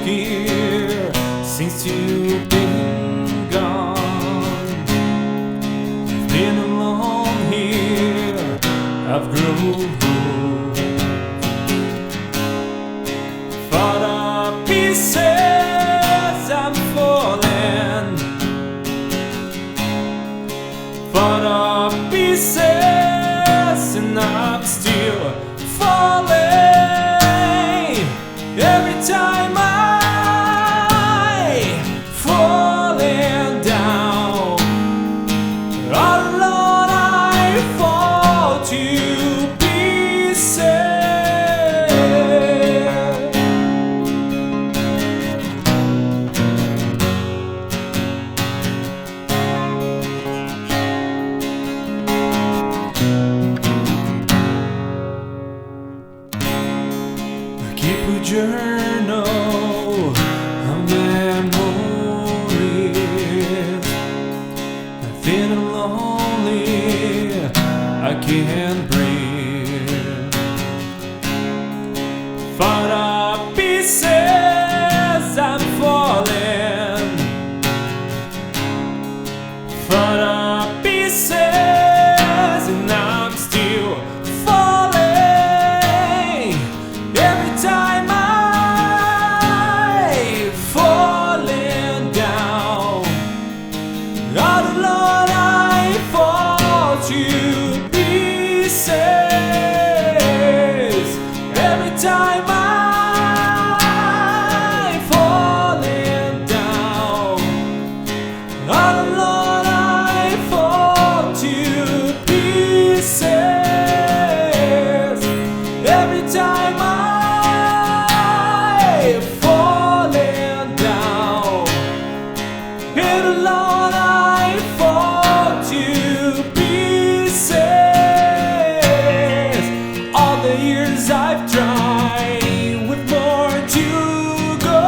here since you've been gone. I've been alone here, I've grown old. For the pieces I'm falling, for the pieces, and I'm still falling. Every time I falling down, all alone I fall to pieces. Keep a journal of memories. I feel lonely, I can't breathe. For the pieces I'm falling, for the pieces, and I'm still falling. Every time I falling down, all alone I fall to pieces. Every time I falling down, all alone I fall to pieces. Every time I falling down, and alone I fall to pieces. All the years I've tried with more to go,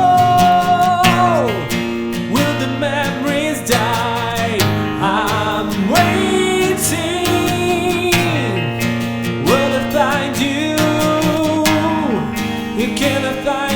will the memories die? I'm waiting. Will I find you? Can I find